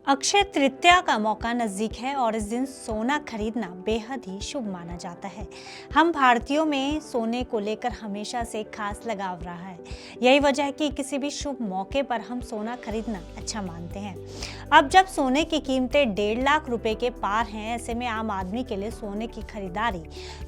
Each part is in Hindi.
अक्षय तृतीया का मौका नज़दीक है और इस दिन सोना खरीदना बेहद ही शुभ माना जाता है। हम भारतीयों में सोने को लेकर हमेशा से खास लगाव रहा है। यही वजह है कि किसी भी शुभ मौके पर हम सोना खरीदना अच्छा मानते हैं। अब जब सोने की कीमतें 1.5 लाख रुपए के पार हैं, ऐसे में आम आदमी के लिए सोने की खरीदारी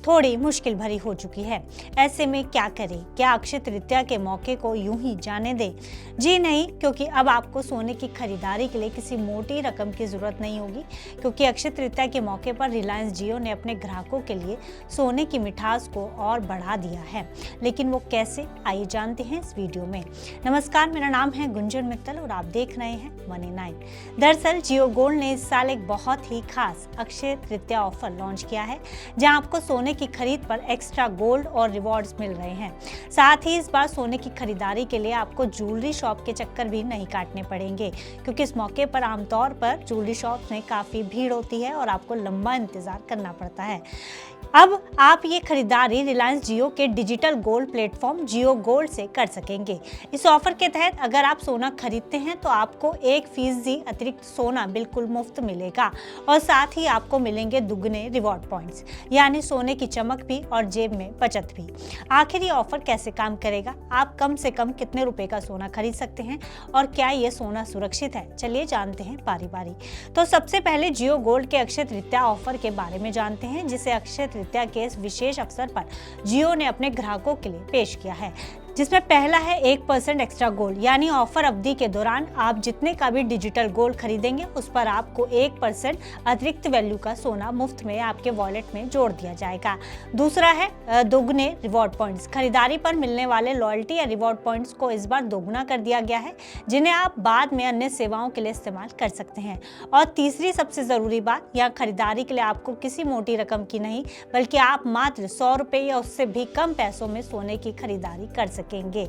थोड़ी मुश्किल भरी हो चुकी है। ऐसे में क्या करें? क्या अक्षय तृतीया के मौके को यूं ही जाने दें? जी नहीं, क्योंकि अब आपको सोने की खरीदारी के लिए किसी मोटी रकम की जरूरत नहीं होगी, क्योंकि अक्षय तृतीया के मौके पर रिलायंस जियो ने अपने ग्राहकों के लिए सोने की मिठास को और बढ़ा दिया है। लेकिन वो कैसे, आइए जानते हैं इस वीडियो में। नमस्कार, मेरा नाम है गुंजन मित्तल और आप देख रहे हैं मनी 9। दरअसल जियो गोल्ड ने इस साल एक बहुत ही खास अक्षय तृतीया ऑफर लॉन्च किया है, जहां आपको सोने की खरीद पर एक्स्ट्रा गोल्ड और रिवॉर्ड्स मिल रहे हैं। साथ ही इस बार सोने की खरीदारी के लिए आपको ज्वेलरी शॉप के चक्कर भी नहीं काटने पड़ेंगे, क्योंकि इस मौके पर आमतौर पर ज्वेलरी शॉप में काफी भीड़ होती है और आपको लंबा इंतजार करना पड़ता है। अब आप ये खरीदारी रिलायंस जियो के डिजिटल गोल्ड प्लेटफॉर्म जियो गोल्ड से कर सकेंगे। इस ऑफर के तहत अगर आप सोना खरीदते हैं तो आपको 1% अतिरिक्त सोना बिल्कुल मुफ्त मिलेगा और साथ ही आपको मिलेंगे दुगने रिवॉर्ड पॉइंट्स, यानी सोने की चमक भी और जेब में बचत भी। आखिर ये ऑफर कैसे काम करेगा? आप कम से कम कितने रुपए का सोना खरीद सकते हैं और क्या ये सोना सुरक्षित है? चलिए जानते हैं बारी बारी। तो सबसे पहले जियो गोल्ड के अक्षय तृतीया ऑफर के बारे में जानते हैं, जिसे अक्षय तृतीया के इस विशेष अवसर पर जियो ने अपने ग्राहकों के लिए पेश किया है, जिसमें पहला है 1% एक्स्ट्रा गोल्ड। यानी ऑफर अवधि के दौरान आप जितने का भी डिजिटल गोल्ड खरीदेंगे उस पर आपको 1% अतिरिक्त वैल्यू का सोना मुफ्त में आपके वॉलेट में जोड़ दिया जाएगा। दूसरा है दोगुने रिवॉर्ड पॉइंट्स। खरीदारी पर मिलने वाले लॉयल्टी या रिवॉर्ड पॉइंट्स को इस बार दोगुना कर दिया गया है, जिन्हें आप बाद में अन्य सेवाओं के लिए इस्तेमाल कर सकते हैं। और तीसरी सबसे जरूरी बात, यहाँ खरीदारी के लिए आपको किसी मोटी रकम की नहीं, बल्कि आप मात्र 100 रुपए या उससे भी कम पैसों में सोने की खरीदारी कर सकेंगे।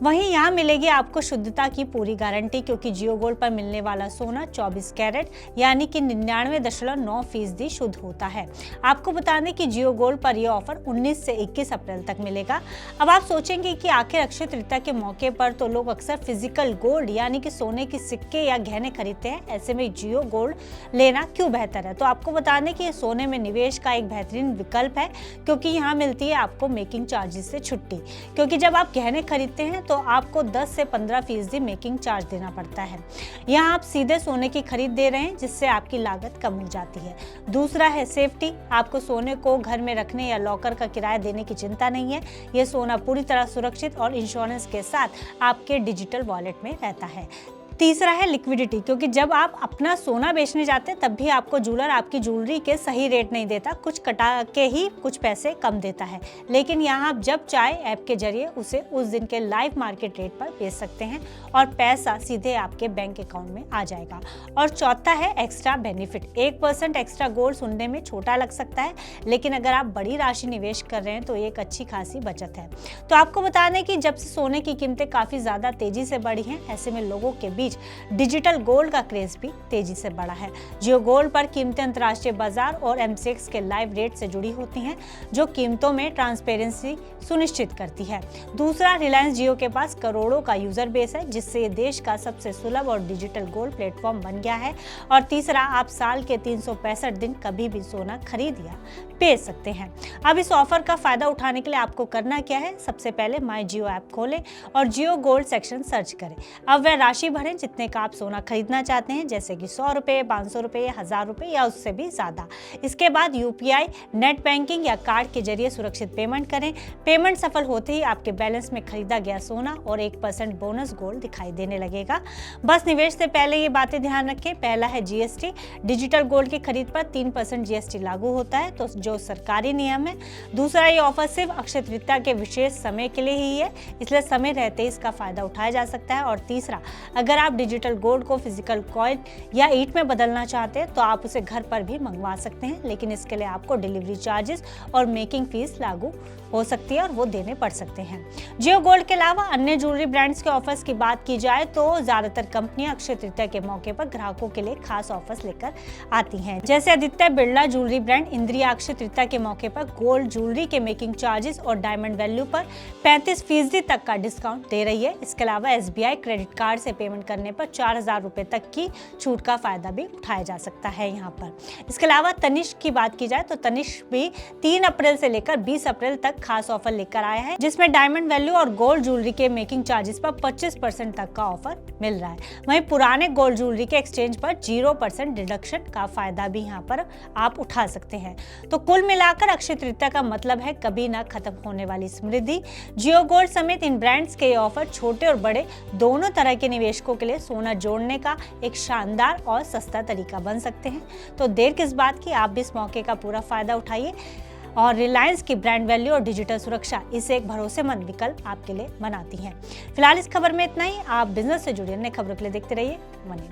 वहीं यहाँ मिलेगी आपको शुद्धता की पूरी गारंटी, क्योंकि जियो गोल्ड पर मिलने वाला सोना 24 कैरेट यानी कि 99.9% शुद्ध होता है। आपको बता दें कि जियो गोल्ड पर यह ऑफर 19 से 21 अप्रैल तक मिलेगा। अब आप सोचेंगे कि आखिर अक्षय तृतीया के मौके पर तो लोग अक्सर फिजिकल गोल्ड यानी कि सोने के सिक्के या गहने खरीदते हैं, ऐसे में जियो गोल्ड लेना क्यों बेहतर है? तो आपको बता दें कि सोने में निवेश का एक बेहतरीन विकल्प है, क्योंकि यहाँ मिलती है आपको मेकिंग चार्जेस से छुट्टी। क्योंकि जब आप गहने खरीदते हैं तो आपको 10 से 15% मेकिंग चार्ज देना पड़ता है। यहाँ आप सीधे सोने की खरीद दे रहे हैं, जिससे आपकी लागत कम हो जाती है। दूसरा है सेफ्टी। आपको सोने को घर में रखने या लॉकर का किराया देने की चिंता नहीं है। यह सोना पूरी तरह सुरक्षित और इंश्योरेंस के साथ आपके डिजिटल वॉलेट में रहता है। तीसरा है लिक्विडिटी, क्योंकि जब आप अपना सोना बेचने जाते हैं तब भी आपको ज्वेलर आपकी ज्वेलरी के सही रेट नहीं देता, कुछ कटा के ही कुछ पैसे कम देता है। लेकिन यहाँ आप जब चाहे ऐप के जरिए उसे उस दिन के लाइव मार्केट रेट पर बेच सकते हैं और पैसा सीधे आपके बैंक अकाउंट में आ जाएगा। और चौथा है एक्स्ट्रा बेनिफिट। 1% एक्स्ट्रा गोल्ड सुनने में छोटा लग सकता है, लेकिन अगर आप बड़ी राशि निवेश कर रहे हैं तो एक अच्छी खासी बचत है। तो आपको बता दें कि जब से सोने की कीमतें काफी ज्यादा तेजी से बढ़ी हैं, ऐसे में लोगों के बीच डिजिटल गोल्ड का क्रेज भी तेजी से बढ़ा है। जियो गोल्ड पर कीमतें अंतर्राष्ट्रीय बाजार और एमसीएक्स के लाइव रेट से जुड़ी होती हैं, जो कीमतों में ट्रांसपेरेंसी सुनिश्चित करती है। दूसरा, रिलायंस जियो के पास करोड़ों का यूजर बेस है, जिससे ये देश का सबसे सुलभ और डिजिटल गोल्ड प्लेटफॉर्म बन गया है। और तीसरा, आप साल के 365 दिन कभी भी सोना खरीद या बेच सकते हैं। अब इस ऑफर का फायदा उठाने के लिए आपको करना क्या है? सबसे पहले माई जियो ऐप खोलें और जियो गोल्ड सेक्शन सर्च करें। अब वह राशि भरें जितने का आप सोना खरीदना चाहते हैं, जैसे कि 100 रुपए, 500 रुपए, 1000 रुपए या उससे भी ज्यादा। इसके बाद यूपीआई, नेट बैंकिंग या कार्ड के जरिए सुरक्षित पेमेंट करें। पेमेंट सफल होते ही आपके बैलेंस में खरीदा गया सोना और 1% बोनस गोल्ड दिखाई देने लगेगा। बस निवेश से पहले ये बातें ध्यान रखें। पहला है जीएसटी। डिजिटल गोल्ड की खरीद पर 3% जीएसटी लागू होता है, तो जो सरकारी नियम है। दूसरा, ये ऑफर सिर्फ अक्षय तृतीया के विशेष समय के लिए ही है, इसलिए समय रहते ही इसका फायदा उठाया जा सकता है। और तीसरा, अगर आप डिजिटल गोल्ड को फिजिकल कॉइन या ईंट में बदलना चाहते हैं तो आप उसे घर पर भी मंगवा सकते हैं, लेकिन इसके लिए आपको डिलीवरी चार्जेस और मेकिंग फीस लागू हो सकती है और वो देने पड़ सकते हैं। जियो गोल्ड के अलावा अन्य ज्वेलरी ब्रांड्स के ऑफर्स की बात की जाए तो ज्यादातर कंपनियां अक्षय तृतीया के मौके पर ग्राहकों के लिए खास ऑफर्स लेकर आती हैं। जैसे आदित्य बिरला ज्वेलरी ब्रांड इंद्रिया अक्षय तृतीया के मौके पर गोल्ड ज्वेलरी के मेकिंग चार्जेस और डायमंड वैल्यू पर 35% तक का डिस्काउंट दे रही है। इसके अलावा एसबीआई क्रेडिट कार्ड से पेमेंट करने करने पर 4,000 रुपये तक की छूट का फायदा भी उठाया जा सकता है यहाँ पर। इसके अलावा तनिष्क की बात की जाए तो तनिष्क भी 3 अप्रैल से लेकर 20 अप्रैल तक खास ऑफर लेकर आया है, जिसमें डायमंड वैल्यू और गोल्ड ज्वेलरी के मेकिंग चार्जेस पर 25% तक का ऑफर मिल रहा है। वहीं पुराने गोल्ड ज्वेलरी के एक्सचेंज पर 0% डिडक्शन का फायदा भी यहाँ पर आप उठा सकते हैं। तो कुल मिलाकर अक्षय तृतीया का मतलब है कभी ना खत्म होने वाली समृद्धि। जियो गोल्ड समेत इन ब्रांड्स के ऑफर छोटे और बड़े दोनों तरह के निवेशकों के लिए सोना जोड़ने का एक शानदार और सस्ता तरीका बन सकते हैं। तो देर किस बात की, आप भी इस मौके का पूरा फायदा उठाइए और रिलायंस की ब्रांड वैल्यू और डिजिटल सुरक्षा इसे एक भरोसेमंद विकल्प आपके लिए बनाती है। फिलहाल इस खबर में इतना ही। आप बिजनेस से जुड़ी अन्य खबरों के लिए देखते रहिए मनी।